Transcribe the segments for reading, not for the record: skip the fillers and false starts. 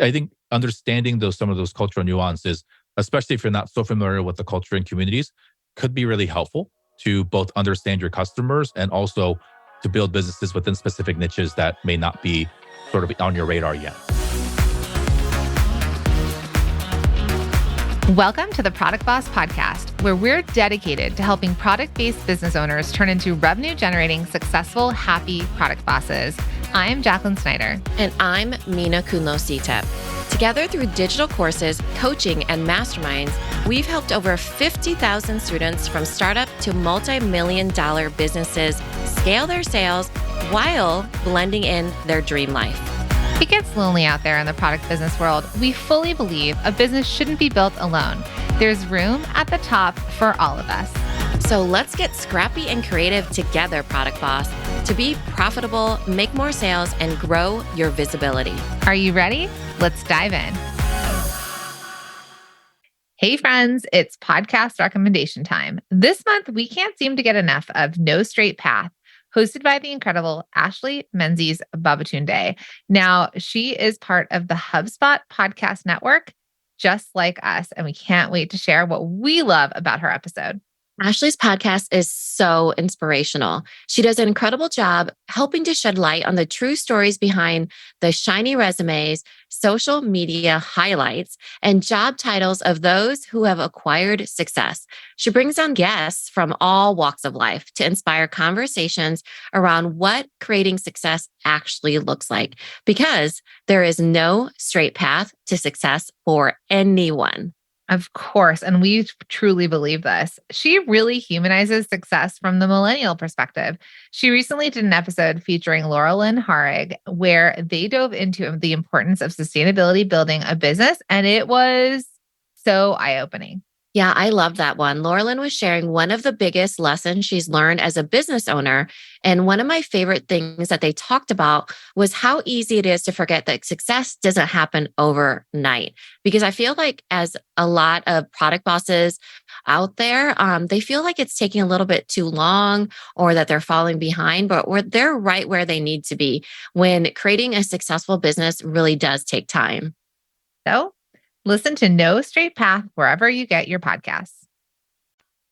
I think understanding some of those cultural nuances, especially if you're not so familiar with the culture and communities, could be really helpful to both understand your customers and also to build businesses within specific niches that may not be sort of on your radar yet. Welcome to the Product Boss Podcast, where we're dedicated to helping product-based business owners turn into revenue-generating, successful, happy product bosses. I'm Jacqueline Snyder. And I'm Mina Kunlo-Sitep. Together through digital courses, coaching, and masterminds, we've helped over 50,000 students from startup to multi-million-dollar businesses scale their sales while blending in their dream life. It gets lonely out there in the product business world. We fully believe a business shouldn't be built alone. There's room at the top for all of us. So let's get scrappy and creative together, Product Boss, to be profitable, make more sales, and grow your visibility. Are you ready? Let's dive in. Hey friends, it's podcast recommendation time. This month, we can't seem to get enough of No Straight Path, hosted by the incredible Ashley Menzies Babatunde. Now, she is part of the HubSpot podcast network, just like us, and we can't wait to share what we love about her episode. Ashley's podcast is so inspirational. She does an incredible job helping to shed light on the true stories behind the shiny resumes, social media highlights, and job titles of those who have acquired success. She brings on guests from all walks of life to inspire conversations around what creating success actually looks like, because there is no straight path to success for anyone. Of course, and we truly believe this. She really humanizes success from the millennial perspective. She recently did an episode featuring Laura Lynn Harrig, where they dove into the importance of sustainability building a business, and it was so eye-opening. Yeah, I love that one. Laurelyn was sharing one of the biggest lessons she's learned as a business owner. And one of my favorite things that they talked about was how easy it is to forget that success doesn't happen overnight. Because I feel like as a lot of product bosses out there, they feel like it's taking a little bit too long or that they're falling behind, but they're right where they need to be when creating a successful business really does take time. So, listen to No Straight Path wherever you get your podcasts.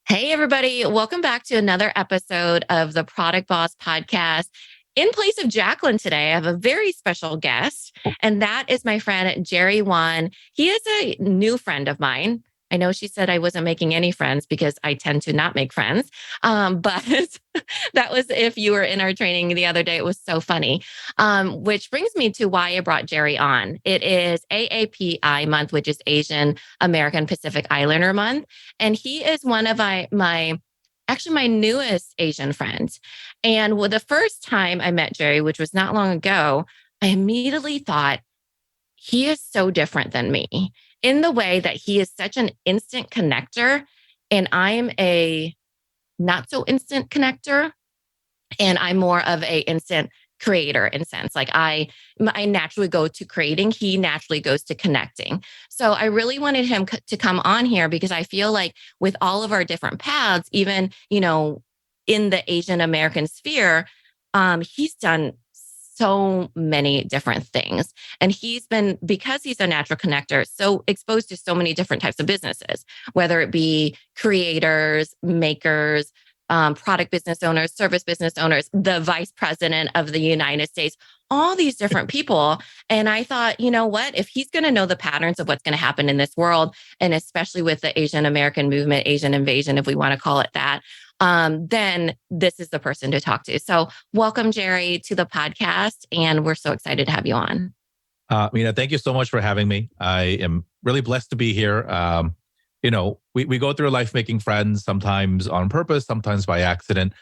Hey, everybody. Welcome back to another episode of the Product Boss Podcast. In place of Jacqueline today, I have a very special guest, and that is my friend, Jerry Wan. He is a new friend of mine. I know she said I wasn't making any friends because I tend to not make friends. But that was if you were in our training the other day. It was so funny. Which brings me to why I brought Jerry on. It is AAPI month, which is Asian American Pacific Islander month. And he is one of my newest Asian friends. And the first time I met Jerry, which was not long ago, I immediately thought, he is so different than me in the way that he is such an instant connector and I'm a not so instant connector, and I'm more of a instant creator in sense. Like I naturally go to creating, he naturally goes to connecting. So I really wanted him to come on here because I feel like with all of our different paths, even, in the Asian American sphere, he's done so many different things. And because he's a natural connector, so exposed to so many different types of businesses, whether it be creators, makers, product business owners, service business owners, the vice president of the United States, all these different people. And I thought, you know what, if he's going to know the patterns of what's going to happen in this world, and especially with the Asian American movement, Asian invasion, if we want to call it that, then this is the person to talk to. So welcome, Jerry, to the podcast. And we're so excited to have you on. Mina, thank you so much for having me. I am really blessed to be here. We go through life making friends, sometimes on purpose, sometimes by accident.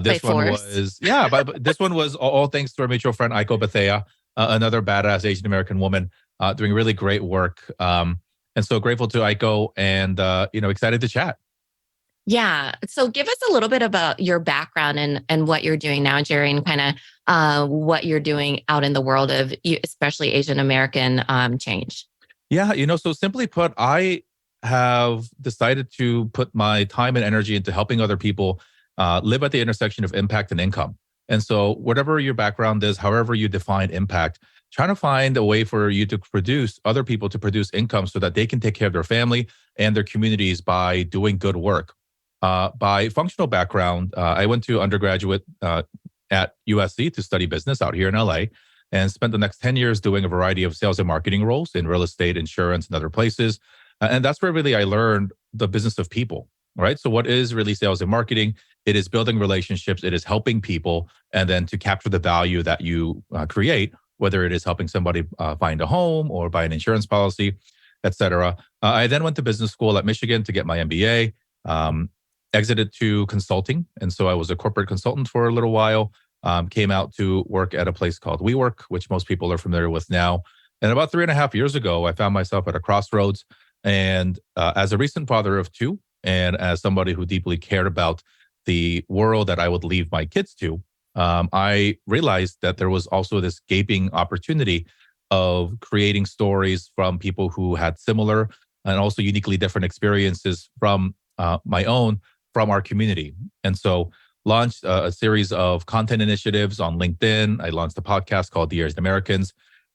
This one was all thanks to our mutual friend, Aiko Bethea, another badass Asian American woman doing really great work. And so grateful to Aiko and, excited to chat. Yeah. So give us a little bit about your background and what you're doing now, Jerry, and kind of what you're doing out in the world of especially Asian American change. Yeah. So simply put, I have decided to put my time and energy into helping other people live at the intersection of impact and income. And so whatever your background is, however you define impact, trying to find a way for you to produce other people to produce income so that they can take care of their family and their communities by doing good work. By functional background, I went to undergraduate at USC to study business out here in LA and spent the next 10 years doing a variety of sales and marketing roles in real estate, insurance, and other places. And that's where really I learned the business of people, right? So, what is really sales and marketing? It is building relationships, it is helping people, and then to capture the value that you create, whether it is helping somebody find a home or buy an insurance policy, et cetera. I then went to business school at Michigan to get my MBA. Um, Exited to consulting. And so I was a corporate consultant for a little while, came out to work at a place called WeWork, which most people are familiar with now. And about 3.5 years ago, I found myself at a crossroads. And as a recent father of two, and as somebody who deeply cared about the world that I would leave my kids to, I realized that there was also this gaping opportunity of creating stories from people who had similar and also uniquely different experiences from my own, from our community. And so launched a series of content initiatives on LinkedIn. I launched a podcast called The Asian Americans,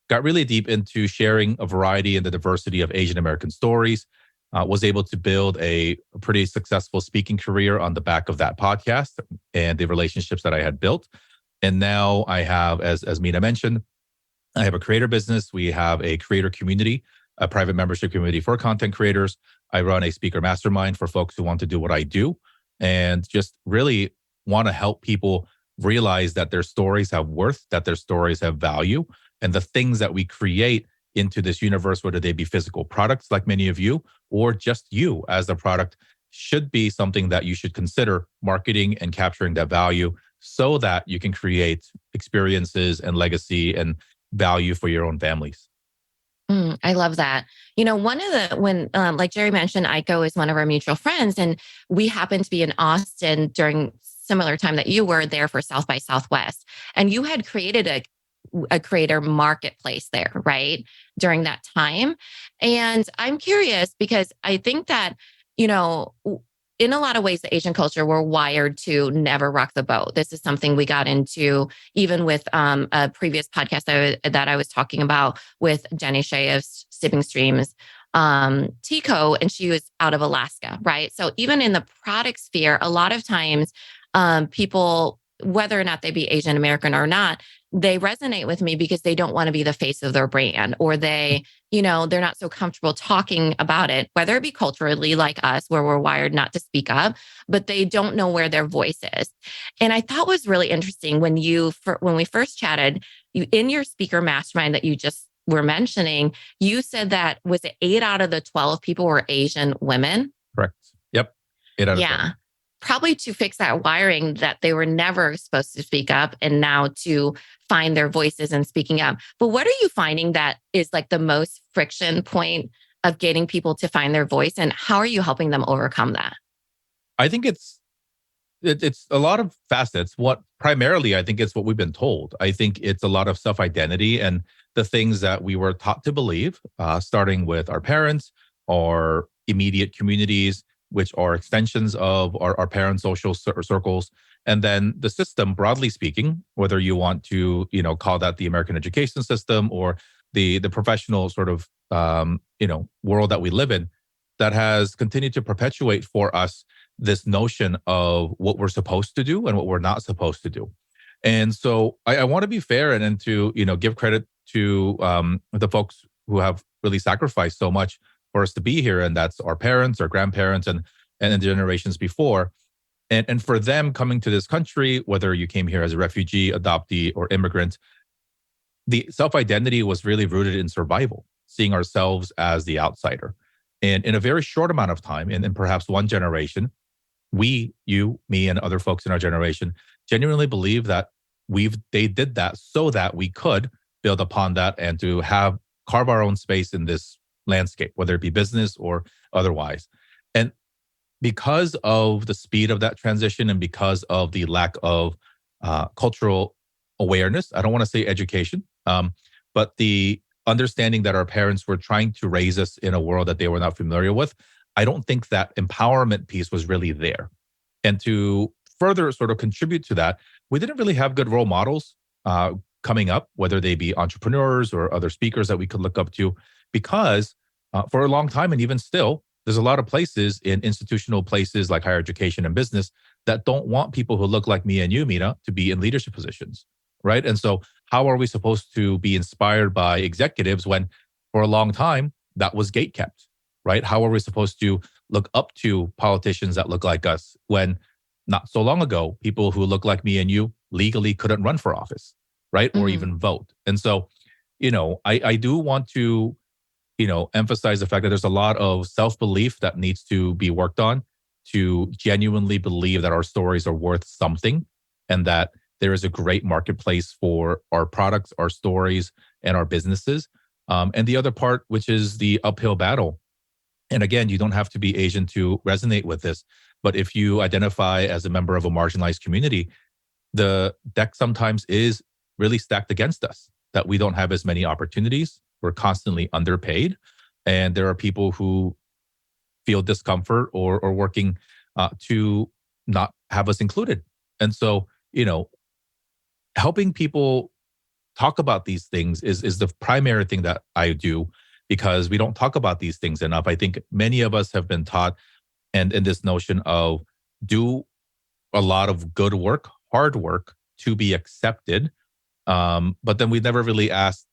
got really deep into sharing a variety and the diversity of Asian American stories, was able to build a pretty successful speaking career on the back of that podcast and the relationships that I had built. And now I have, as Mina mentioned, I have a creator business. We have a creator community, a private membership community for content creators. I run a speaker mastermind for folks who want to do what I do and just really want to help people realize that their stories have worth, that their stories have value, and the things that we create into this universe, whether they be physical products like many of you, or just you as the product, should be something that you should consider marketing and capturing that value so that you can create experiences and legacy and value for your own families. I love that. One of like Jerry mentioned, Aiko is one of our mutual friends, and we happened to be in Austin during similar time that you were there for South by Southwest. And you had created a creator marketplace there, right? During that time. And I'm curious because I think that, in a lot of ways, the Asian culture, we're wired to never rock the boat. This is something we got into even with a previous podcast that I was talking about with Jenny Shea of Sipping Streams, Tico, and she was out of Alaska, right? So even in the product sphere, a lot of times people, whether or not they be Asian American or not, they resonate with me because they don't want to be the face of their brand, or they're not so comfortable talking about it, whether it be culturally like us, where we're wired not to speak up, but they don't know where their voice is. And I thought was really interesting when we first chatted, in your speaker mastermind that you just were mentioning, you said that was it 8 out of the 12 people were Asian women? Correct. Yep. 8 out of 12. Yeah. Probably to fix that wiring that they were never supposed to speak up, and now to find their voices and speaking up. But what are you finding that is like the most friction point of getting people to find their voice, and how are you helping them overcome that? I think it's a lot of facets. What primarily, I think it's what we've been told. I think it's a lot of self-identity and the things that we were taught to believe, starting with our parents, our immediate communities, which are extensions of our parents' social circles, and then the system, broadly speaking, whether you want to, call that the American education system or the professional sort of, world that we live in, that has continued to perpetuate for us this notion of what we're supposed to do and what we're not supposed to do. And so I want to be fair and to, give credit to the folks who have really sacrificed so much for us to be here. And that's our parents, our grandparents, and the generations before. And for them coming to this country, whether you came here as a refugee, adoptee, or immigrant, the self-identity was really rooted in survival, seeing ourselves as the outsider. And in a very short amount of time, in perhaps one generation, we, you, me, and other folks in our generation genuinely believe that they did that so that we could build upon that and to carve our own space in this landscape, whether it be business or otherwise. And because of the speed of that transition and because of the lack of cultural awareness, I don't want to say education, but the understanding that our parents were trying to raise us in a world that they were not familiar with, I don't think that empowerment piece was really there. And to further sort of contribute to that, we didn't really have good role models coming up, whether they be entrepreneurs or other speakers that we could look up to, because for a long time, and even still, there's a lot of places in institutional places like higher education and business that don't want people who look like me and you, Mina, to be in leadership positions, right? And so how are we supposed to be inspired by executives when for a long time that was gatekept, right? How are we supposed to look up to politicians that look like us when not so long ago, people who look like me and you legally couldn't run for office, right? Or even vote. And so, I do want to, emphasize the fact that there's a lot of self-belief that needs to be worked on to genuinely believe that our stories are worth something and that there is a great marketplace for our products, our stories, and our businesses. And the other part, which is the uphill battle. And again, you don't have to be Asian to resonate with this. But if you identify as a member of a marginalized community, the deck sometimes is really stacked against us, that we don't have as many opportunities. We're constantly underpaid. And there are people who feel discomfort or working to not have us included. And so, helping people talk about these things is the primary thing that I do, because we don't talk about these things enough. I think many of us have been taught and in this notion of do a lot of good work, hard work to be accepted. But then we never really asked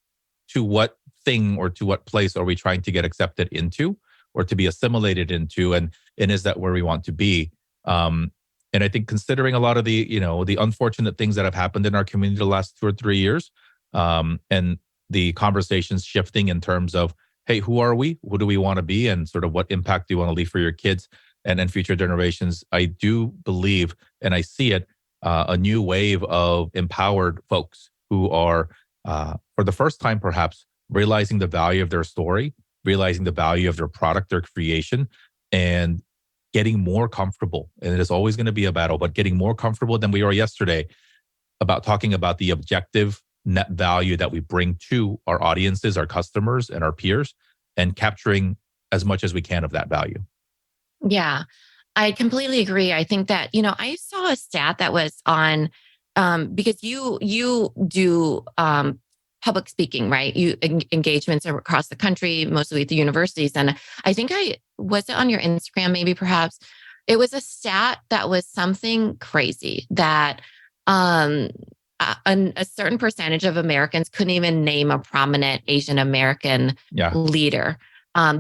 to what thing or to what place are we trying to get accepted into or to be assimilated into, and is that where we want to be? And I think considering a lot of the, the unfortunate things that have happened in our community the last 2 or 3 years, and the conversations shifting in terms of, hey, who are we? Who do we want to be? And sort of what impact do you want to leave for your kids and future generations? I do believe, and I see it, a new wave of empowered folks who are, for the first time, perhaps realizing the value of their story, realizing the value of their product, their creation, and getting more comfortable. And it is always going to be a battle, but getting more comfortable than we were yesterday about talking about the objective net value that we bring to our audiences, our customers, and our peers, and capturing as much as we can of that value. Yeah, I completely agree. I think that, I saw a stat that was on, because you do public speaking, right? You engagements across the country, mostly with the universities. And I think was it on your Instagram, maybe perhaps it was a stat that was something crazy that a certain percentage of Americans couldn't even name a prominent Asian American leader.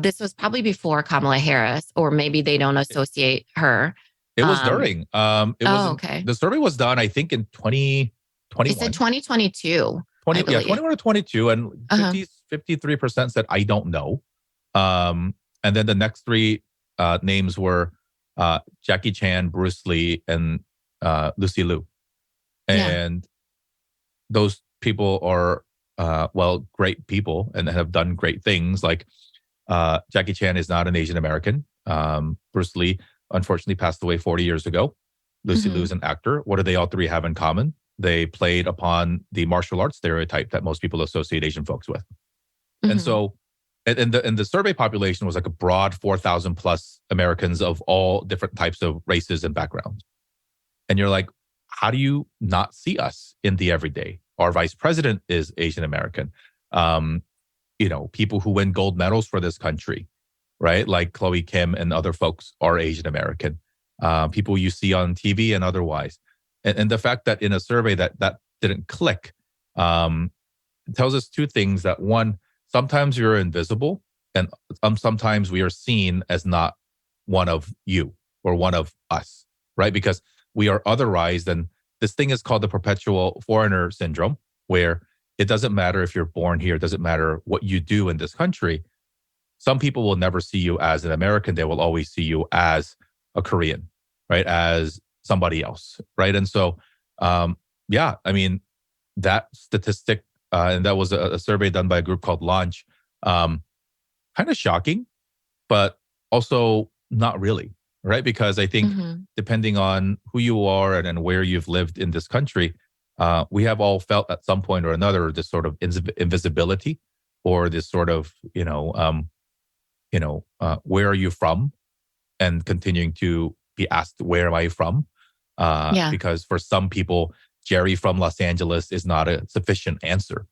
This was probably before Kamala Harris, or maybe they don't associate her. It was during. Okay. The survey was done, I think, in 2021. It's in 2022. 21 or 22, and 53% said, I don't know. And then the next three names were Jackie Chan, Bruce Lee, and Lucy Liu. And those people are, great people and have done great things. Like Jackie Chan is not an Asian American. Bruce Lee, unfortunately, passed away 40 years ago. Lucy Liu is an actor. What do they all three have in common? They played upon the martial arts stereotype that most people associate Asian folks with. And so, and the survey population was like a broad 4,000 plus Americans of all different types of races and backgrounds. And you're like, how do you not see us in the everyday? Our vice president is Asian American. People who win gold medals for this country, right? Like Chloe Kim and other folks are Asian American. People you see on TV and otherwise. And the fact that in a survey that didn't click tells us two things. That one, sometimes you're invisible, and sometimes we are seen as not one of you or one of us, right? Because we are otherized. And this thing is called the perpetual foreigner syndrome, where it doesn't matter if you're born here, it doesn't matter what you do in this country. Some people will never see you as an American. They will always see you as a Korean, right? As somebody else, right? And so, that statistic, and that was a survey done by a group called Launch, kind of shocking, but also not really, right? Because I think depending on who you are and where you've lived in this country, we have all felt at some point or another this sort of invisibility, or this sort of, where are you from? And continuing to be asked, where am I from? Because for some people, Jerry from Los Angeles is not a sufficient answer.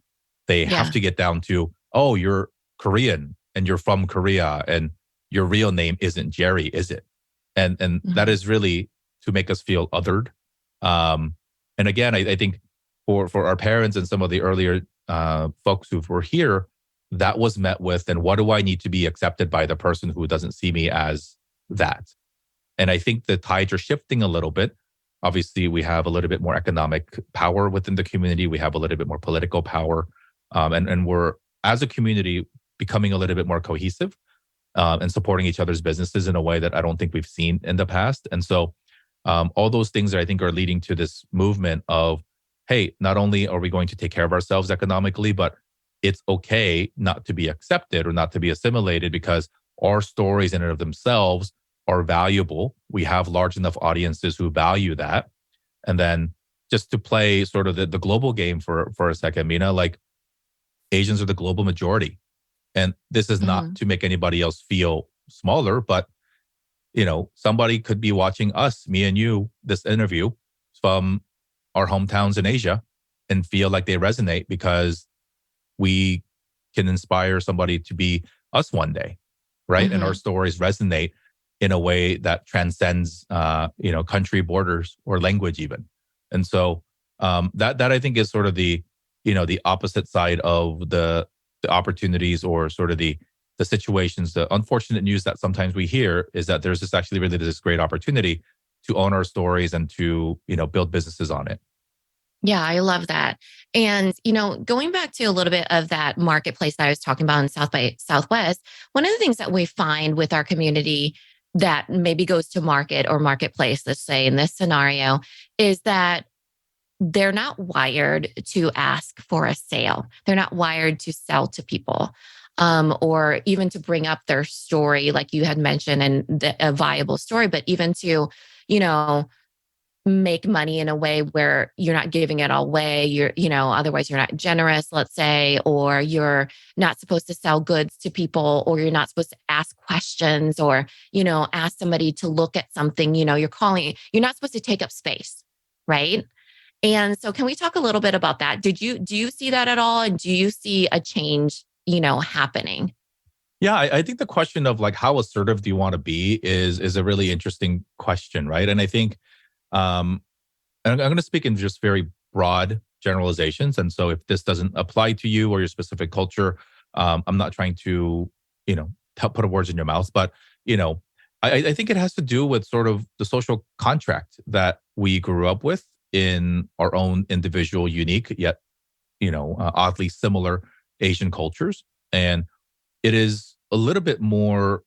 They have Yeah. to get down to, oh, you're Korean and you're from Korea and your real name isn't Jerry, is it? And that is really to make us feel othered. And again, I think for our parents and some of the earlier folks who were here, that was met with, and what do I need to be accepted by the person who doesn't see me as that? And I think the tides are shifting a little bit. Obviously, we have a little bit more economic power within the community. We have a little bit more political power. And we're, as a community, becoming a little bit more cohesive and supporting each other's businesses in a way that I don't think we've seen in the past. And so all those things that I think are leading to this movement of, hey, not only are we going to take care of ourselves economically, but it's okay not to be accepted or not to be assimilated because our stories in and of themselves are valuable. We have large enough audiences who value that. And then just to play sort of the global game for a second, Mina, like Asians are the global majority. And this is not to make anybody else feel smaller, but somebody could be watching us, me and you, this interview from our hometowns in Asia and feel like they resonate because we can inspire somebody to be us one day, right? And our stories resonate in a way that transcends, country borders or language even. And so that I think is sort of the opposite side of the opportunities or sort of the situations. The unfortunate news that sometimes we hear is that there's this great opportunity to own our stories and to build businesses on it. Yeah, I love that. And, going back to a little bit of that marketplace that I was talking about in South by Southwest, one of the things that we find with our community that maybe goes to market or marketplace, let's say in this scenario, is that they're not wired to ask for a sale. They're not wired to sell to people or even to bring up their story, like you had mentioned, and a viable story, but even to, make money in a way where you're not giving it all away. Otherwise you're not generous, let's say, or you're not supposed to sell goods to people, or you're not supposed to ask questions or, ask somebody to look at something, you're not supposed to take up space. Right. And so can we talk a little bit about that? Do you see that at all? And do you see a change, happening? Yeah, I think the question of like, how assertive do you want to be is a really interesting question, right? And I think, and I'm going to speak in just very broad generalizations. And so if this doesn't apply to you or your specific culture, I'm not trying to, put words in your mouth, but, I think it has to do with sort of the social contract that we grew up with in our own individual, unique, yet, oddly similar Asian cultures. And it is a little bit more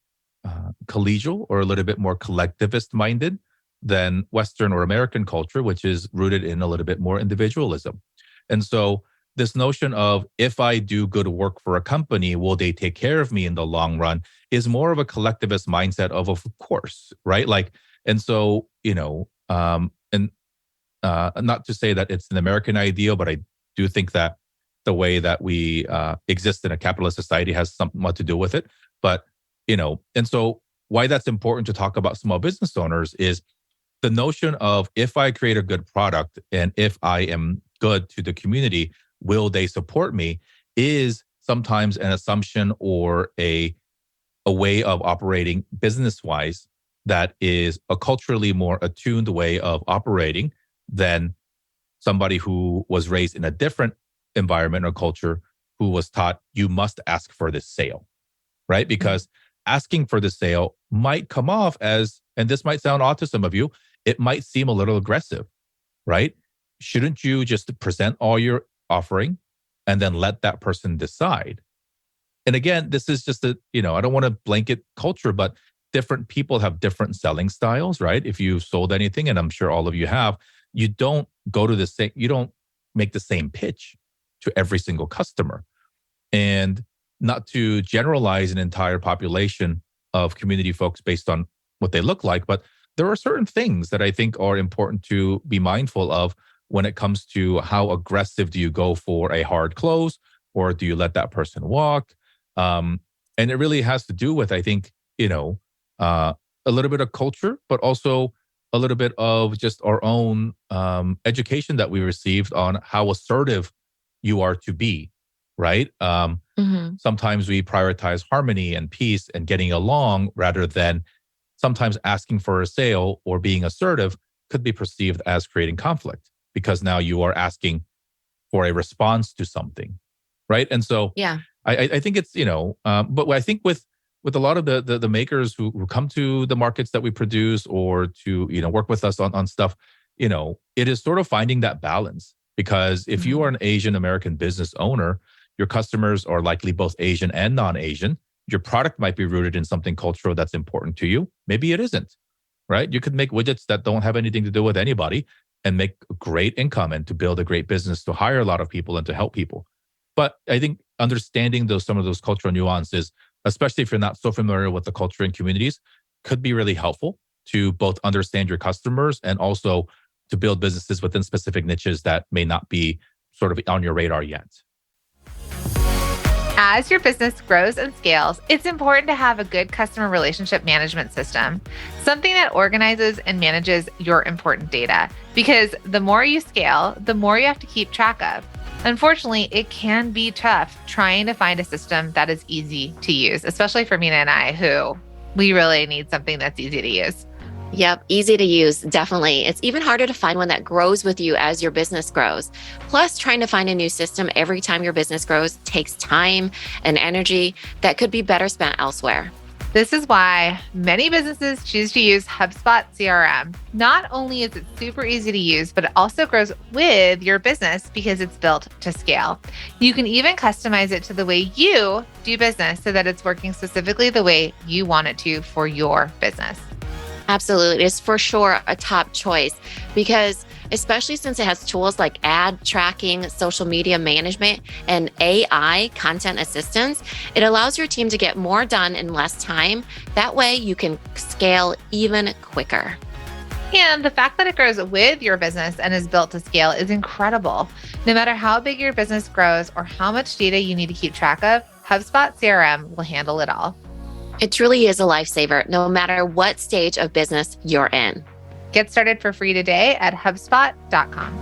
collegial or a little bit more collectivist minded than Western or American culture, which is rooted in a little bit more individualism. And so this notion of if I do good work for a company, will they take care of me in the long run is more of a collectivist mindset of course, right? Like, and so, and not to say that it's an American ideal, but I do think that the way that we exist in a capitalist society has somewhat to do with it. But, and so why that's important to talk about small business owners is the notion of if I create a good product and if I am good to the community, will they support me is sometimes an assumption or a way of operating business wise that is a culturally more attuned way of operating than somebody who was raised in a different environment or culture who was taught you must ask for this sale, right? Because asking for the sale might come off as, and this might sound odd to some of you, it might seem a little aggressive, right? Shouldn't you just present all your offering and then let that person decide? And again, this is just I don't want to blanket culture, but different people have different selling styles, right? If you've sold anything, and I'm sure all of you have, you don't you don't make the same pitch to every single customer. And not to generalize an entire population of community folks based on what they look like, but there are certain things that I think are important to be mindful of when it comes to how aggressive do you go for a hard close, or do you let that person walk? And it really has to do with, I think, a little bit of culture, but also a little bit of just our own education that we received on how assertive you are to be, right? Sometimes we prioritize harmony and peace and getting along rather than sometimes asking for a sale or being assertive could be perceived as creating conflict because now you are asking for a response to something, right? And so Yeah. I think it's, but I think with a lot of the makers who come to the markets that we produce or to, work with us on stuff, it is sort of finding that balance. Because if you are an Asian American business owner, your customers are likely both Asian and non-Asian. Your product might be rooted in something cultural that's important to you. Maybe it isn't, right? You could make widgets that don't have anything to do with anybody and make great income and to build a great business to hire a lot of people and to help people. But I think understanding some of those cultural nuances, especially if you're not so familiar with the culture and communities, could be really helpful to both understand your customers and also to build businesses within specific niches that may not be sort of on your radar yet. As your business grows and scales, it's important to have a good customer relationship management system, something that organizes and manages your important data. Because the more you scale, the more you have to keep track of. Unfortunately, it can be tough trying to find a system that is easy to use, especially for Mina and I, who we really need something that's easy to use. Yep. Easy to use. Definitely. It's even harder to find one that grows with you as your business grows. Plus, trying to find a new system every time your business grows takes time and energy that could be better spent elsewhere. This is why many businesses choose to use HubSpot CRM. Not only is it super easy to use, but it also grows with your business because it's built to scale. You can even customize it to the way you do business so that it's working specifically the way you want it to for your business. Absolutely. It's for sure a top choice because especially since it has tools like ad tracking, social media management, and AI content assistance, it allows your team to get more done in less time. That way you can scale even quicker. And the fact that it grows with your business and is built to scale is incredible. No matter how big your business grows or how much data you need to keep track of, HubSpot CRM will handle it all. It truly is a lifesaver, no matter what stage of business you're in. Get started for free today at HubSpot.com.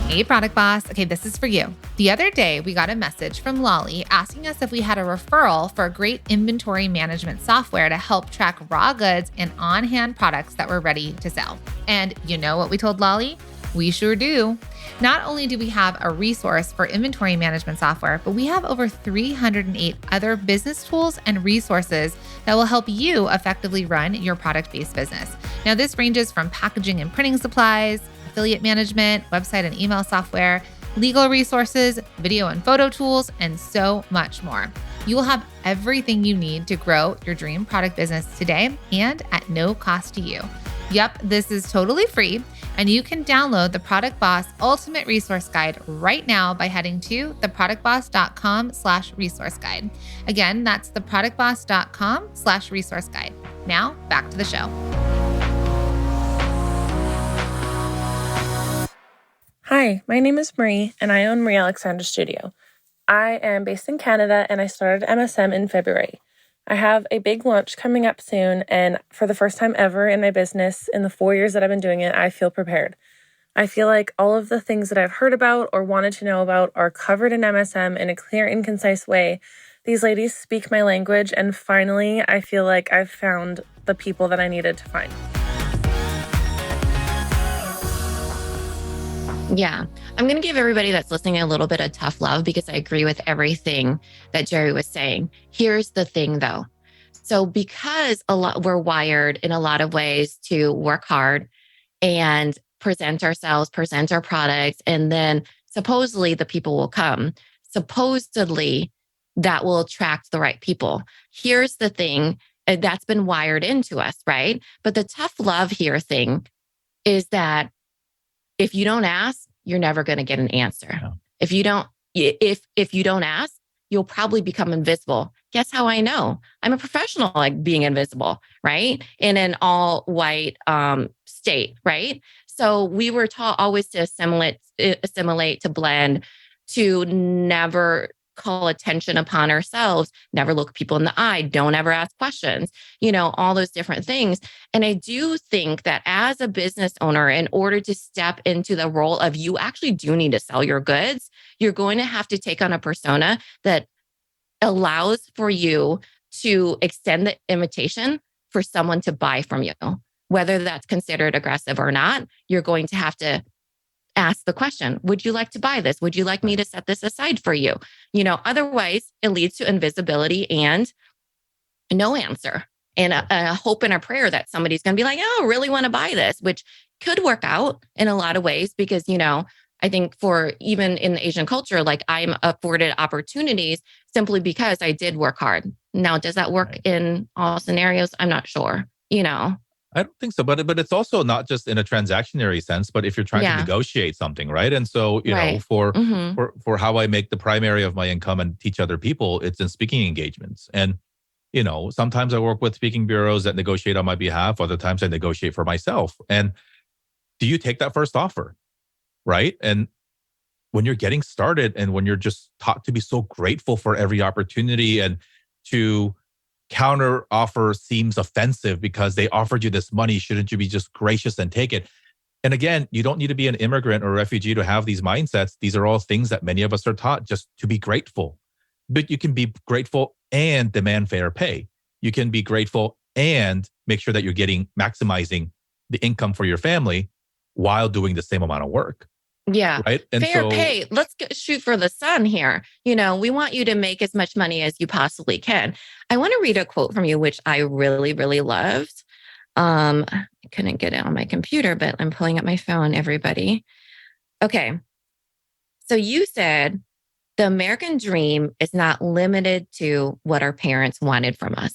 Hey, Product Boss. Okay, this is for you. The other day, we got a message from Lolly asking us if we had a referral for a great inventory management software to help track raw goods and on-hand products that were ready to sell. And you know what we told Lolly? We sure do. Not only do we have a resource for inventory management software, but we have over 308 other business tools and resources that will help you effectively run your product-based business. Now, this ranges from packaging and printing supplies, affiliate management, website and email software, legal resources, video and photo tools, and so much more. You will have everything you need to grow your dream product business today and at no cost to you. Yep, this is totally free, and you can download the Product Boss Ultimate Resource Guide right now by heading to theproductboss.com/resource guide. Again, that's theproductboss.com/resource guide. Now, back to the show. Hi, my name is Marie, and I own Marie Alexandra Studio. I am based in Canada, and I started MSM in February. I have a big launch coming up soon, and for the first time ever in my business, in the 4 years that I've been doing it, I feel prepared. I feel like all of the things that I've heard about or wanted to know about are covered in MSM in a clear and concise way. These ladies speak my language, and finally, I feel like I've found the people that I needed to find. Yeah. I'm going to give everybody that's listening a little bit of tough love because I agree with everything that Jerry was saying. Here's the thing though. So because we're wired in a lot of ways to work hard and present ourselves, present our products, and then supposedly the people will come. Supposedly that will attract the right people. Here's the thing that's been wired into us, right? But the tough love here thing is that if you don't ask, you're never going to get an answer. Yeah. If you don't ask, you'll probably become invisible. Guess how I know? I'm a professional like being invisible, right? In an all white state, right? So we were taught always to assimilate, to blend, to never call attention upon ourselves, never look people in the eye, don't ever ask questions, all those different things. And I do think that as a business owner, in order to step into the role of you actually do need to sell your goods, you're going to have to take on a persona that allows for you to extend the invitation for someone to buy from you. Whether that's considered aggressive or not, you're going to have to ask the question, would you like to buy this? Would you like me to set this aside for you? Otherwise it leads to invisibility and no answer and a hope and a prayer that somebody's going to be like, oh, I really want to buy this, which could work out in a lot of ways because, I think for even in the Asian culture, like I'm afforded opportunities simply because I did work hard. Now, does that work in all scenarios? I'm not sure, I don't think so, but it's also not just in a transactionary sense, but if you're trying to negotiate something, right? And so, for how I make the primary of my income and teach other people, it's in speaking engagements. And, sometimes I work with speaking bureaus that negotiate on my behalf. Other times I negotiate for myself. And do you take that first offer? Right. And when you're getting started and when you're just taught to be so grateful for every opportunity and to counter offer seems offensive because they offered you this money, shouldn't you be just gracious and take it? And again, you don't need to be an immigrant or a refugee to have these mindsets. These are all things that many of us are taught just to be grateful. But you can be grateful and demand fair pay. You can be grateful and make sure that you're maximizing the income for your family while doing the same amount of work. Yeah. Right. And fair pay. Let's shoot for the sun here. We want you to make as much money as you possibly can. I want to read a quote from you, which I really, really loved. I couldn't get it on my computer, but I'm pulling up my phone, everybody. Okay. So you said, the American dream is not limited to what our parents wanted from us.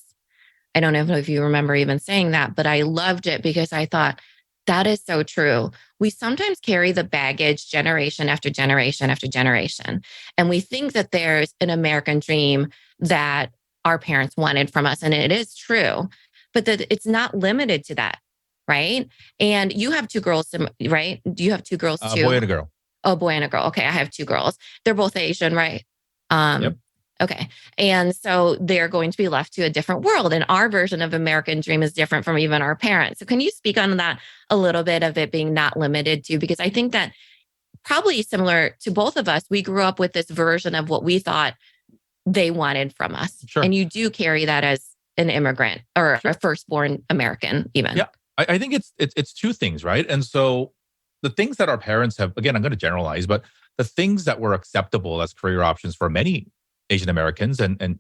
I don't know if you remember even saying that, but I loved it because I thought, that is so true. We sometimes carry the baggage generation after generation after generation. And we think that there's an American dream that our parents wanted from us. And it is true, but that it's not limited to that. Right. And you have two girls, right? Do you have two girls too? A boy and a girl. Oh, boy and a girl. Okay. I have two girls. They're both Asian, right? Yep. Okay. And so they're going to be left to a different world. And our version of American dream is different from even our parents. So can you speak on that a little bit of it being not limited to? Because I think that probably similar to both of us, we grew up with this version of what we thought they wanted from us. Sure. And you do carry that as an immigrant or a firstborn American even. Yeah. I think it's two things, right? And so the things that our parents have, again, I'm going to generalize, but the things that were acceptable as career options for many Asian Americans, and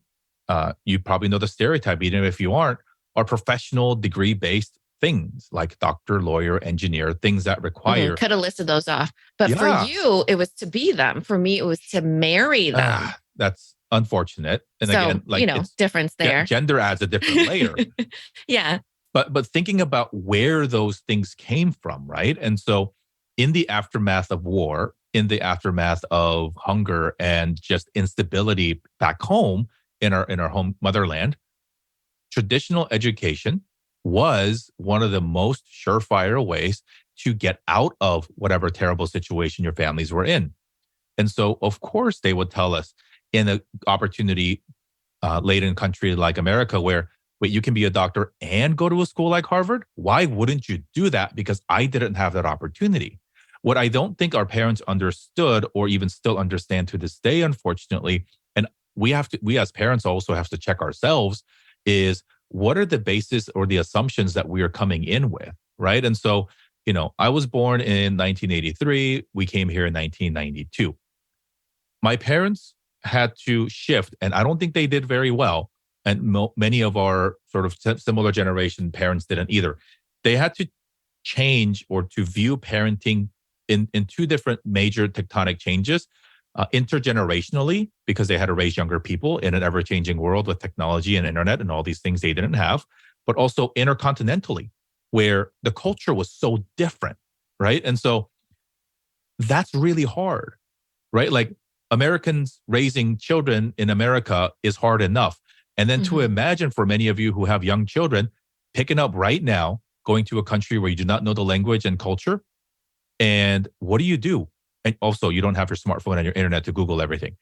you probably know the stereotype, even if you aren't, are professional degree-based things like doctor, lawyer, engineer, things that require... Could have listed those off. But for you, it was to be them. For me, it was to marry them. That's unfortunate. And so, again, like it's difference there. Gender adds a different layer. Yeah. But thinking about where those things came from, right? And so in the aftermath of war, in the aftermath of hunger and just instability back home in our home motherland, traditional education was one of the most surefire ways to get out of whatever terrible situation your families were in. And so, of course, they would tell us in an opportunity late in a country like America where, wait, you can be a doctor and go to a school like Harvard? Why wouldn't you do that? Because I didn't have that opportunity. What I don't think our parents understood or even still understand to this day, unfortunately, and we as parents also have to check ourselves, is what are the basis or the assumptions that we are coming in with, right? And so, I was born in 1983. We came here in 1992. My parents had to shift, and I don't think they did very well. And many of our sort of similar generation parents didn't either. They had to change or to view parenting in two different major tectonic changes, intergenerationally, because they had to raise younger people in an ever-changing world with technology and internet and all these things they didn't have, but also intercontinentally, where the culture was so different, right? And so that's really hard, right? Like Americans raising children in America is hard enough. And then to imagine for many of you who have young children, picking up right now, going to a country where you do not know the language and culture, and what do? And also, you don't have your smartphone and your internet to Google everything.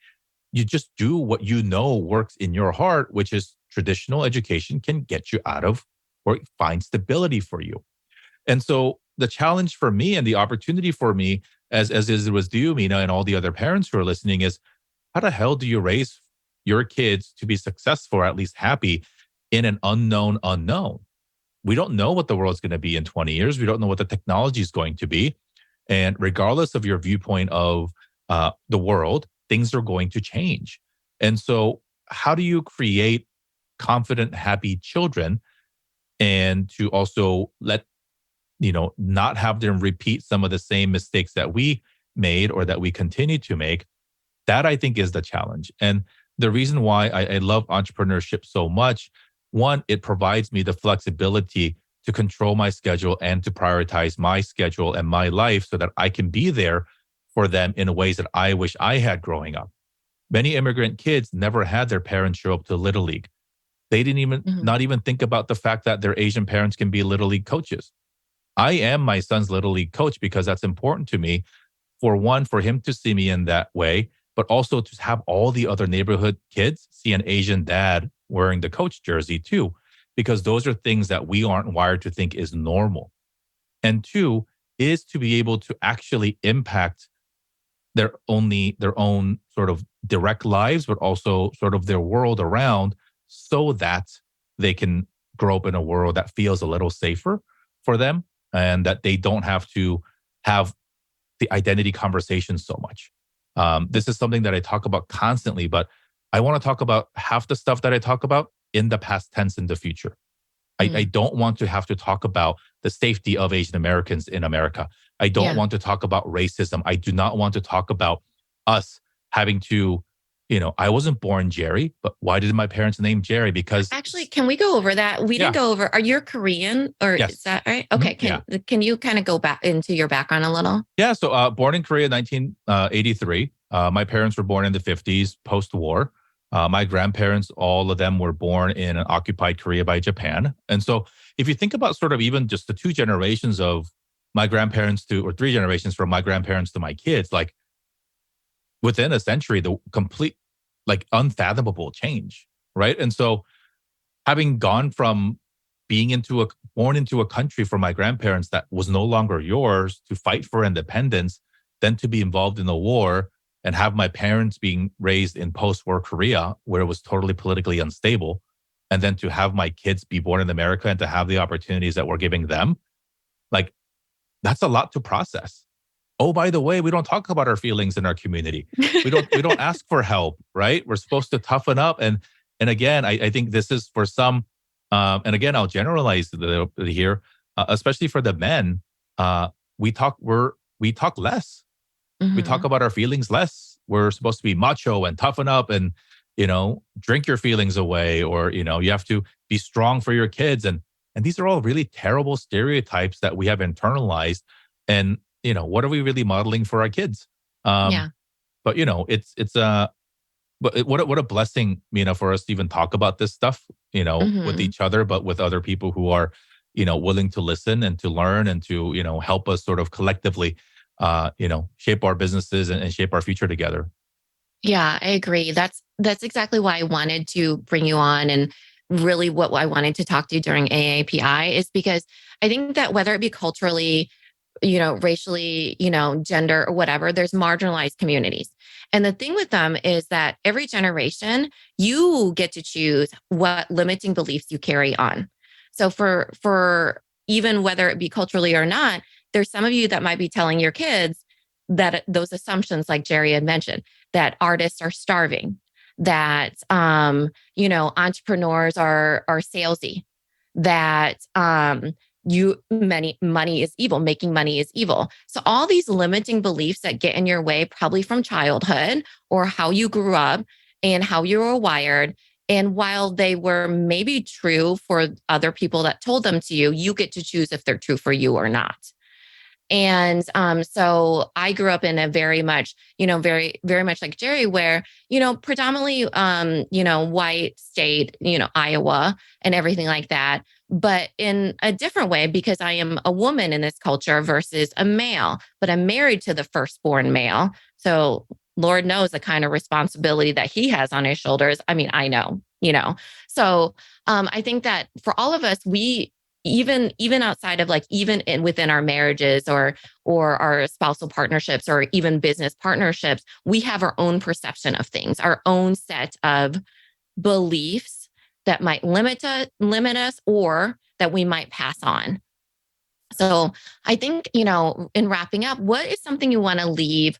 you just do what you know works in your heart, which is traditional education can get you out of or find stability for you. And so the challenge for me and the opportunity for me, as it was to you, Mina, and all the other parents who are listening, is how the hell do you raise your kids to be successful or at least happy in an unknown unknown? We don't know what the world's going to be in 20 years. We don't know what the technology is going to be. And regardless of your viewpoint of the world, things are going to change. And so, how do you create confident, happy children and to also let, not have them repeat some of the same mistakes that we made or that we continue to make? That I think is the challenge. And the reason why I love entrepreneurship so much, one, it provides me the flexibility to control my schedule and to prioritize my schedule and my life so that I can be there for them in ways that I wish I had growing up. Many immigrant kids never had their parents show up to Little League. They didn't even, not even think about the fact that their Asian parents can be Little League coaches. I am my son's Little League coach because that's important to me. For one, for him to see me in that way, but also to have all the other neighborhood kids see an Asian dad wearing the coach jersey too, because those are things that we aren't wired to think is normal. And two is to be able to actually impact their own sort of direct lives, but also sort of their world around so that they can grow up in a world that feels a little safer for them and that they don't have to have the identity conversation so much. This is something that I talk about constantly, but I want to talk about half the stuff that I talk about in the past tense in the future. I don't want to have to talk about the safety of Asian Americans in America. I don't want to talk about racism. I do not want to talk about us having to, I wasn't born Jerry, but why did my parents name Jerry? Because actually, can we go over that? We didn't go over, are you Korean or yes. Is that right? Okay. Can you kind of go back into your background a little? Yeah. So born in Korea in 1983. My parents were born in the 50s, post-war. My grandparents, all of them were born in an occupied Korea by Japan. And so if you think about sort of even just the two generations of my grandparents or three generations from my grandparents to my kids, like within a century, the complete, like unfathomable change, right? And so having gone from being born into a country for my grandparents that was no longer yours to fight for independence, then to be involved in the war, and have my parents being raised in post-war Korea, where it was totally politically unstable, and then to have my kids be born in America and to have the opportunities that we're giving them, like, that's a lot to process. Oh, by the way, we don't talk about our feelings in our community. We don't ask for help, right? We're supposed to toughen up. And again, I think this is for some, and again, I'll generalize here, especially for the men, we talk less. We talk about our feelings less. We're supposed to be macho and toughen up and, drink your feelings away, or, you have to be strong for your kids. And these are all really terrible stereotypes that we have internalized. And, what are we really modeling for our kids? But, what a blessing, for us to even talk about this stuff, with each other, but with other people who are, willing to listen and to learn and to, help us sort of collectively shape our businesses and shape our future together. Yeah, I agree. That's exactly why I wanted to bring you on, and really what I wanted to talk to you during AAPI is because I think that whether it be culturally, racially, gender or whatever, there's marginalized communities. And the thing with them is that every generation, you get to choose what limiting beliefs you carry on. So for even whether it be culturally or not, there's some of you that might be telling your kids that those assumptions, like Jerry had mentioned, that artists are starving, that, entrepreneurs are salesy, that, money is evil, making money is evil. So all these limiting beliefs that get in your way, probably from childhood or how you grew up and how you were wired. And while they were maybe true for other people that told them to you, you get to choose if they're true for you or not. And so I grew up in a very much, very, very much like Jerry, where, predominantly, white state, Iowa and everything like that, but in a different way because I am a woman in this culture versus a male, but I'm married to the firstborn male. So Lord knows the kind of responsibility that he has on his shoulders. I mean, I know, So I think that for all of us, we even outside of like within our marriages or our spousal partnerships or even business partnerships, we have our own perception of things, our own set of beliefs that might limit us or that we might pass on. So I think, in wrapping up, what is something you want to leave?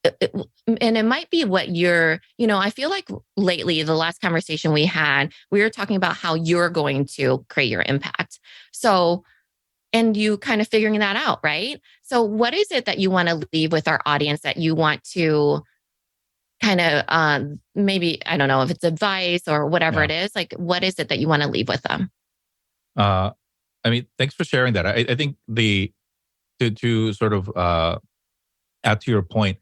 And it might be what I feel like lately, the last conversation we had, we were talking about how you're going to create your impact. So, and you kind of figuring that out, right? So what is it that you want to leave with our audience that you want to kind of maybe, I don't know if it's advice or whatever it is, like, what is it that you want to leave with them? Thanks for sharing that. I think to sort of add to your point,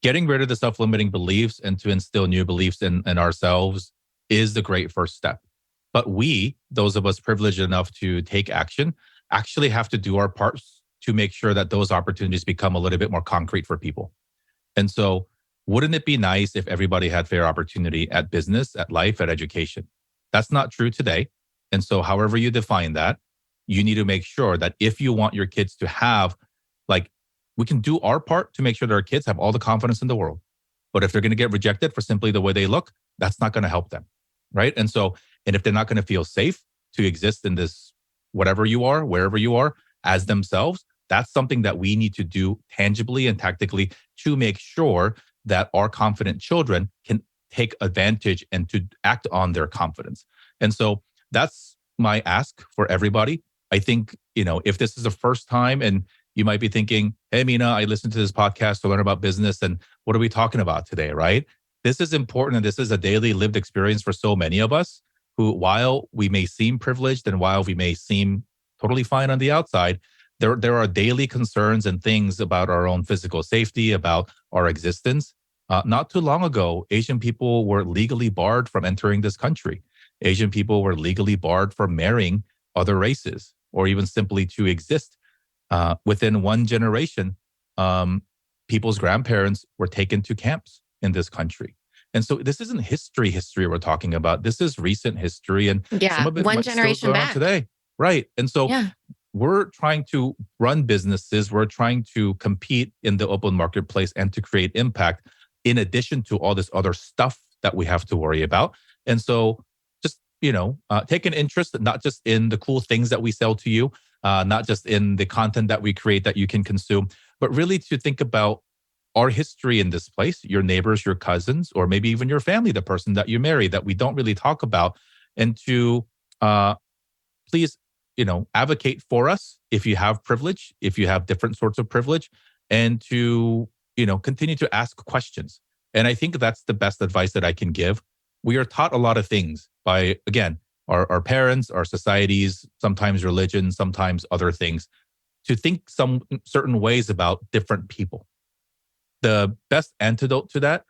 getting rid of the self-limiting beliefs and to instill new beliefs in ourselves is the great first step. But we, those of us privileged enough to take action, actually have to do our parts to make sure that those opportunities become a little bit more concrete for people. And so wouldn't it be nice if everybody had fair opportunity at business, at life, at education? That's not true today. And so however you define that, you need to make sure that if you want your kids to have, like, we can do our part to make sure that our kids have all the confidence in the world. But if they're going to get rejected for simply the way they look, that's not going to help them. Right. And if they're not going to feel safe to exist in this, whatever you are, wherever you are, as themselves, that's something that we need to do tangibly and tactically to make sure that our confident children can take advantage and to act on their confidence. And so that's my ask for everybody. I think, if this is the first time and you might be thinking, hey, Mina, I listened to this podcast to learn about business. And what are we talking about today, right? This is important. And this is a daily lived experience for so many of us who, while we may seem privileged and while we may seem totally fine on the outside, there are daily concerns and things about our own physical safety, about our existence. Not too long ago, Asian people were legally barred from entering this country. Asian people were legally barred from marrying other races or even simply to exist. Within one generation, people's grandparents were taken to camps in this country. And so this isn't history we're talking about. This is recent history. And some of it one might generation still go on back today. Right. And so we're trying to run businesses. We're trying to compete in the open marketplace and to create impact in addition to all this other stuff that we have to worry about. And so just, take an interest, not just in the cool things that we sell to you, not just in the content that we create that you can consume, but really to think about our history in this place, your neighbors, your cousins, or maybe even your family, the person that you marry that we don't really talk about, and to please, advocate for us if you have privilege, if you have different sorts of privilege, and to, continue to ask questions. And I think that's the best advice that I can give. We are taught a lot of things by, again, our parents, our societies, sometimes religion, sometimes other things, to think some certain ways about different people. The best antidote to that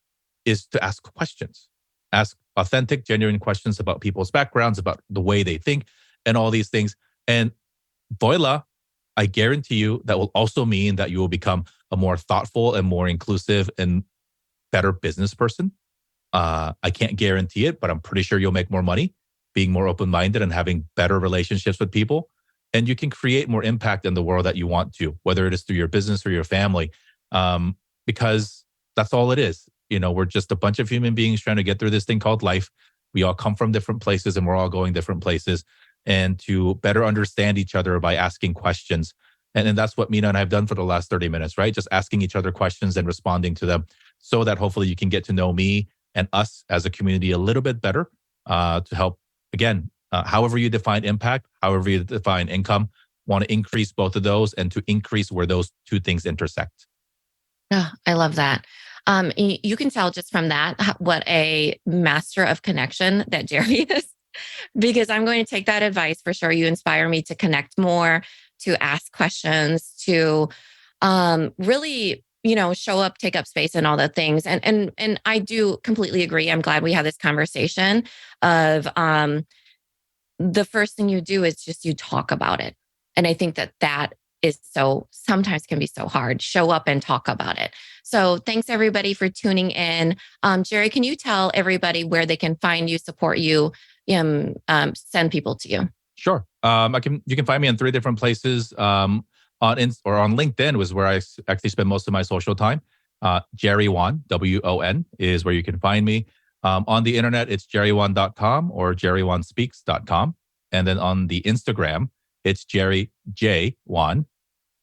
is to ask questions. Ask authentic, genuine questions about people's backgrounds, about the way they think, and all these things. And voila, I guarantee you that will also mean that you will become a more thoughtful and more inclusive and better business person. I can't guarantee it, but I'm pretty sure you'll make more money being more open-minded and having better relationships with people. And you can create more impact in the world that you want to, whether it is through your business or your family, because that's all it is. We're just a bunch of human beings trying to get through this thing called life. We all come from different places and we're all going different places. And to better understand each other by asking questions. And that's what Mina and I have done for the last 30 minutes, right? Just asking each other questions and responding to them so that hopefully you can get to know me and us as a community a little bit better to help, again, however you define impact, however you define income, want to increase both of those and to increase where those two things intersect. Oh, I love that. You can tell just from that what a master of connection that Jerry is, because I'm going to take that advice for sure. You inspire me to connect more, to ask questions, to really, show up, take up space and all the things. And I do completely agree. I'm glad we had this conversation of the first thing you do is just you talk about it. And I think that sometimes can be so hard. Show up and talk about it. So thanks everybody for tuning in. Jerry, can you tell everybody where they can find you, support you, send people to you? Sure. You can find me in 3 different places. On LinkedIn was where I actually spend most of my social time. Jerry Won, WON, is where you can find me. On the internet, it's jerrywon.com or jerrywonspeaks.com. And then on the Instagram, it's Jerry J. Won,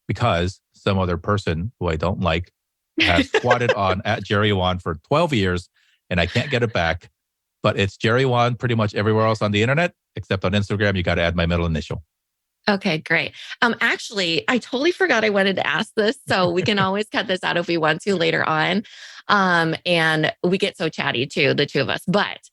because some other person who I don't like has squatted on at Jerry Won for 12 years and I can't get it back. But it's Jerry Won pretty much everywhere else on the internet, except on Instagram, you got to add my middle initial. Okay, great. Actually, I totally forgot I wanted to ask this, so we can always cut this out if we want to later on. And we get so chatty too, the two of us. But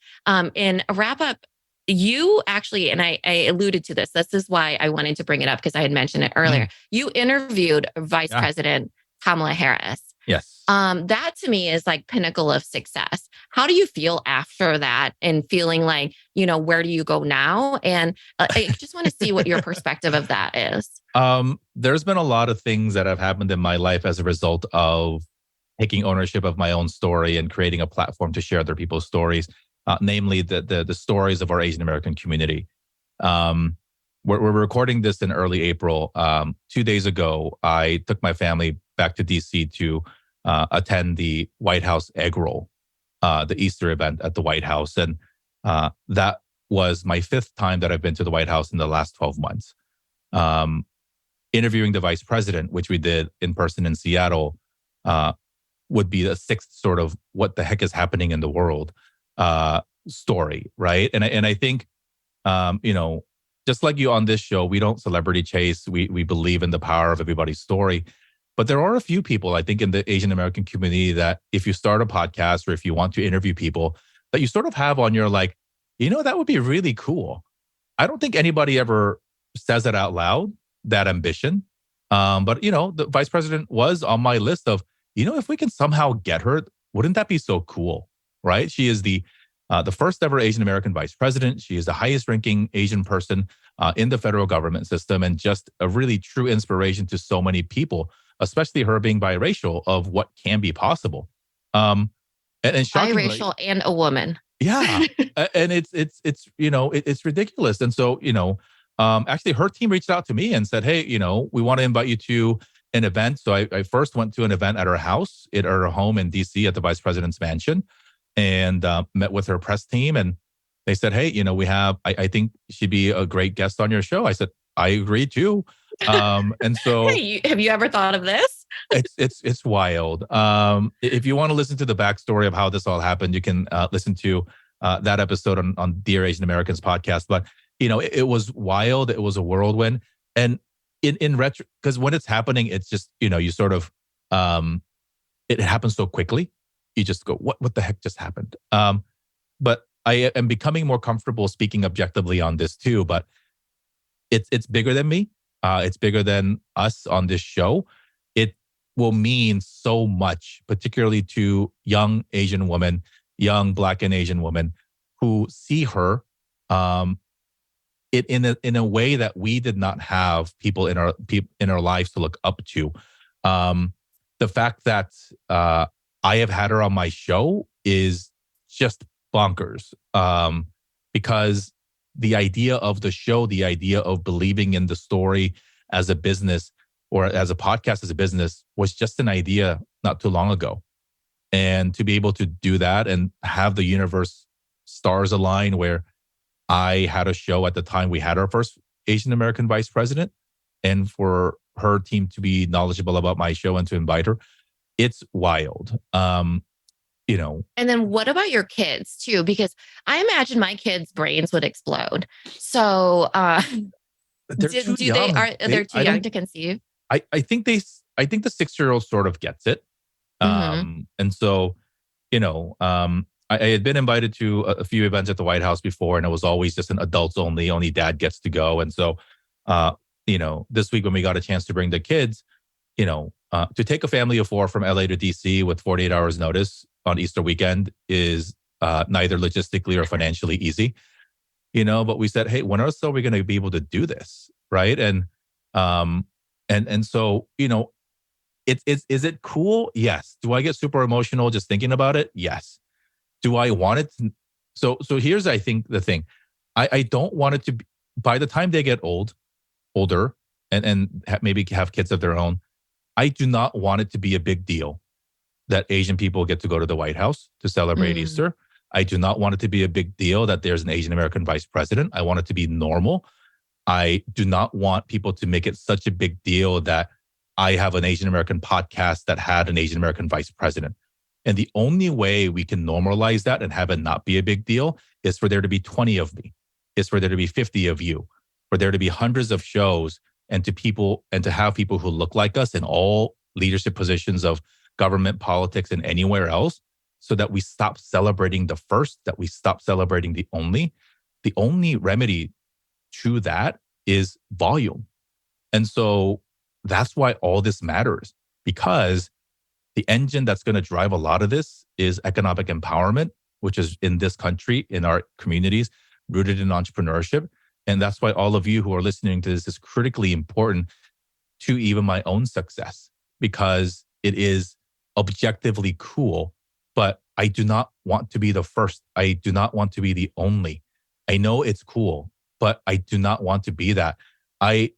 in a wrap up, you actually, and I alluded to this. This is why I wanted to bring it up because I had mentioned it earlier. You interviewed Vice President Kamala Harris. Yes. That to me is like pinnacle of success. How do you feel after that and feeling like, where do you go now? And I just want to see what your perspective of that is. There's been a lot of things that have happened in my life as a result of taking ownership of my own story and creating a platform to share other people's stories, namely the stories of our Asian American community. We're recording this in early April. 2 days ago, I took my family back to DC to attend the White House egg roll, the Easter event at the White House. And that was my 5th time that I've been to the White House in the last 12 months. Interviewing the vice president, which we did in person in Seattle, would be the 6th sort of what the heck is happening in the world story, right? And I think, just like you on this show, we don't celebrity chase. We believe in the power of everybody's story. But there are a few people, I think, in the Asian American community that if you start a podcast or if you want to interview people, that you sort of have on your like, that would be really cool. I don't think anybody ever says it out loud, that ambition. But, the vice president was on my list of, if we can somehow get her, wouldn't that be so cool, right? She is the first ever Asian American vice president. She is the highest ranking Asian person in the federal government system and just a really true inspiration to so many people, especially her being biracial, of what can be possible. And shockingly, biracial and a woman. Yeah. And it's ridiculous. And so, actually her team reached out to me and said, hey, we want to invite you to an event. So I first went to an event at her house, at her home in DC at the vice president's mansion, and met with her press team. And they said, hey, I think she'd be a great guest on your show. I said, I agree too. And so hey, have you ever thought of this? It's wild. If you want to listen to the backstory of how this all happened, you can listen to that episode on Dear Asian Americans podcast. But, it was wild. It was a whirlwind. And in retro, because when it's happening, it's just, you sort of, it happens so quickly. You just go, what the heck just happened? But I am becoming more comfortable speaking objectively on this too. But it's bigger than me. It's bigger than us on this show. It will mean so much, particularly to young Asian women, young Black and Asian women who see her in a way that we did not have people in our lives to look up to. The fact that I have had her on my show is just bonkers, because the idea of the show, the idea of believing in the story as a business or as a podcast as a business was just an idea not too long ago. And to be able to do that and have the universe stars align where I had a show at the time we had our first Asian American vice president, and for her team to be knowledgeable about my show and to invite her, it's wild. And then what about your kids too? Because I imagine my kids' brains would explode. So they're too young. They're too young to conceive? I think the 6-year-old sort of gets it. And so, I had been invited to a few events at the White House before, and it was always just an adults only dad gets to go. And so, this week when we got a chance to bring the kids, to take a family of 4 from LA to DC with 48 hours notice on Easter weekend is neither logistically or financially easy, but we said, hey, when else are we going to be able to do this? Right. And And so, is it cool? Yes. Do I get super emotional just thinking about it? Yes. Do I want it to, so here's, I think, the thing. I don't want it to be, by the time they get older, and maybe have kids of their own, I do not want it to be a big deal that Asian people get to go to the White House to celebrate Easter. I do not want it to be a big deal that there's an Asian American vice president. I want it to be normal. I do not want people to make it such a big deal that I have an Asian American podcast that had an Asian American vice president. And the only way we can normalize that and have it not be a big deal is for there to be 20 of me, is for there to be 50 of you, for there to be hundreds of shows, and to have people who look like us in all leadership positions of government, politics, and anywhere else, so that we stop celebrating the first, that we stop celebrating the only. The only remedy to that is volume. And so that's why all this matters, because the engine that's going to drive a lot of this is economic empowerment, which is in this country, in our communities, rooted in entrepreneurship. And that's why all of you who are listening to this is critically important to even my own success, because it is objectively cool, but I do not want to be the first. I do not want to be the only. I know it's cool, but I do not want to be that. I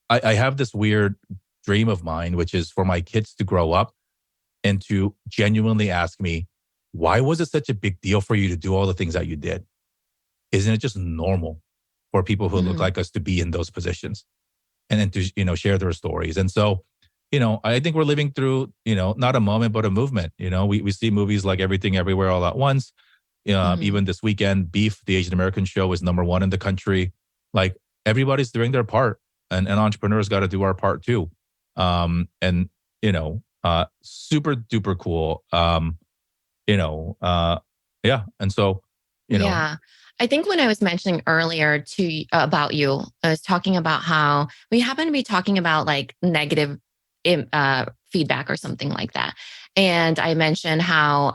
have this weird dream of mine, which is for my kids to grow up and to genuinely ask me, why was it such a big deal for you to do all the things that you did? Isn't it just normal for people who look like us to be in those positions, and then to, share their stories? And so, I think we're living through, not a moment, but a movement. We see movies like Everything Everywhere All at Once. Even this weekend, Beef, the Asian American show, is #1 in the country. Like, everybody's doing their part, and entrepreneurs got to do our part too. Super duper cool. Yeah. And so, Yeah. I think when I was mentioning earlier about you, I was talking about how we happen to be talking about like negative feedback or something like that. And I mentioned how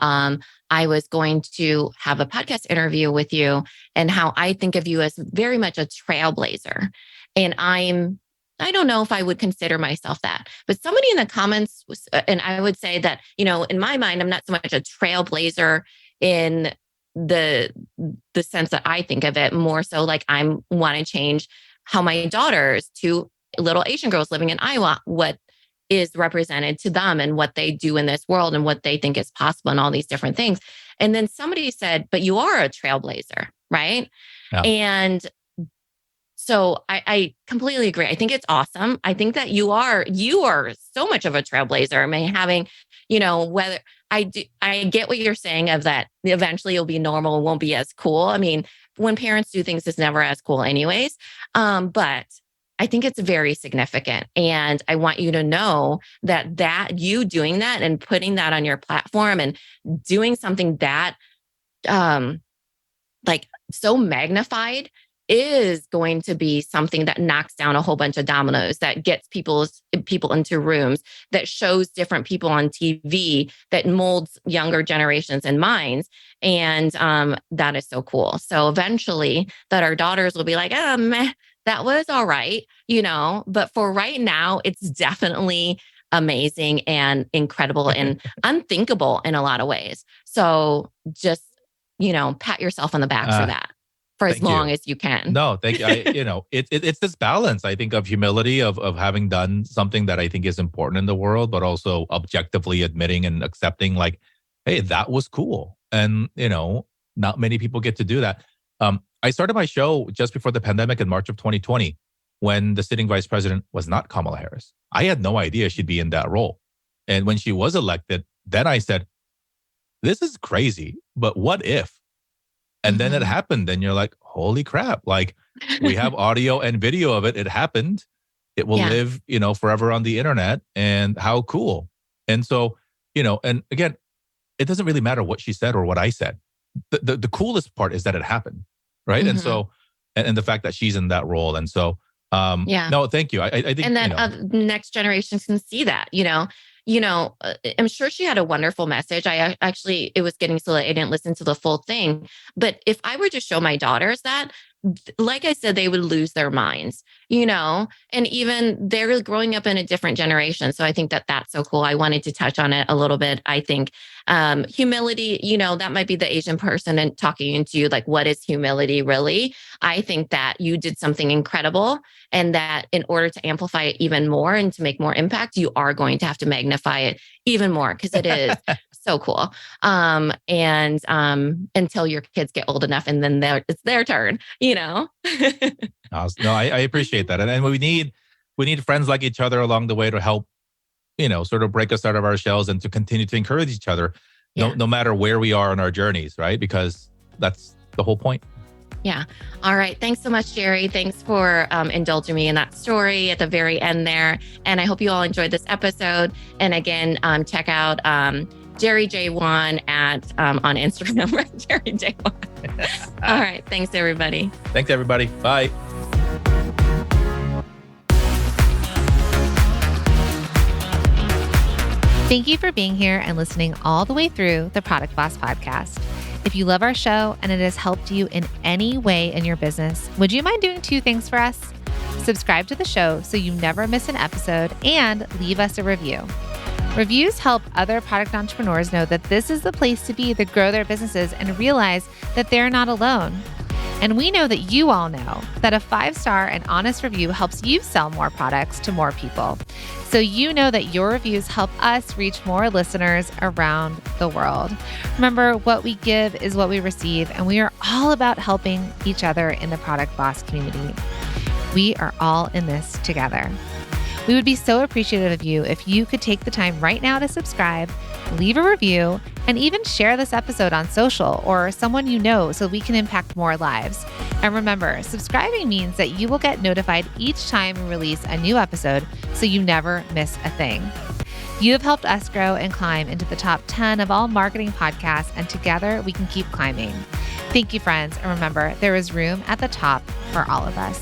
I was going to have a podcast interview with you, and how I think of you as very much a trailblazer. And I don't know if I would consider myself that, but somebody in the comments and I would say that, in my mind, I'm not so much a trailblazer in the sense that I think of it, more so like I want to change how my daughters, two little Asian girls living in Iowa, what is represented to them and what they do in this world and what they think is possible and all these different things. And then somebody said, but you are a trailblazer, right? Yeah. And so I completely agree. I think it's awesome. I think that you are so much of a trailblazer. I mean, having, whether I get what you're saying of that eventually it'll be normal, it won't be as cool. I mean, when parents do things, it's never as cool anyways. But I think it's very significant. And I want you to know that you doing that and putting that on your platform and doing something that like so magnified is going to be something that knocks down a whole bunch of dominoes, that gets people into rooms, that shows different people on TV, that molds younger generations and minds. And that is so cool. So eventually that our daughters will be like, meh, that was all right, but for right now, it's definitely amazing and incredible and unthinkable in a lot of ways. So just, pat yourself on the back for that. For as long as you can. No, thank you. It's this balance, I think, of humility, of having done something that I think is important in the world, but also objectively admitting and accepting, like, hey, that was cool. And, not many people get to do that. I started my show just before the pandemic in March of 2020, when the sitting vice president was not Kamala Harris. I had no idea she'd be in that role. And when she was elected, then I said, this is crazy, but what if? And then it happened. And you're like, holy crap. Like, we have audio and video of it. It happened. It will live, forever on the internet. And how cool. And so, and again, it doesn't really matter what she said or what I said. The coolest part is that it happened. Right. And so, and the fact that she's in that role. And so, no, thank you. I think, and that next generations can see that, I'm sure she had a wonderful message. It was getting so late, I didn't listen to the full thing. But if I were to show my daughters that, like I said, they would lose their minds, and even they're growing up in a different generation. So I think that that's so cool. I wanted to touch on it a little bit. I think humility, that might be the Asian person and talking into you, like, what is humility really? I think that you did something incredible, and that in order to amplify it even more and to make more impact, you are going to have to magnify it even more, because it is so cool. And until your kids get old enough, and then it's their turn, Awesome. No, I appreciate that. And then we need friends like each other along the way to help, sort of break us out of our shells and to continue to encourage each other, no matter where we are on our journeys, right? Because that's the whole point. Yeah. All right. Thanks so much, Jerry. Thanks for indulging me in that story at the very end there. And I hope you all enjoyed this episode. And again, check out Jerry J1 on Instagram, right? Jerry J1. All right. Thanks, everybody. Thanks, everybody. Bye. Thank you for being here and listening all the way through the Product Boss podcast. If you love our show and it has helped you in any way in your business, would you mind doing 2 things for us? Subscribe to the show so you never miss an episode, and leave us a review. Reviews help other product entrepreneurs know that this is the place to be to grow their businesses and realize that they're not alone. And we know that you all know that a 5-star and honest review helps you sell more products to more people. So you know that your reviews help us reach more listeners around the world. Remember, what we give is what we receive, and we are all about helping each other in the Product Boss community. We are all in this together. We would be so appreciative of you if you could take the time right now to subscribe, leave a review, and even share this episode on social or someone you know so we can impact more lives. And remember, subscribing means that you will get notified each time we release a new episode, so you never miss a thing. You have helped us grow and climb into the top 10 of all marketing podcasts, and together we can keep climbing. Thank you, friends. And remember, there is room at the top for all of us.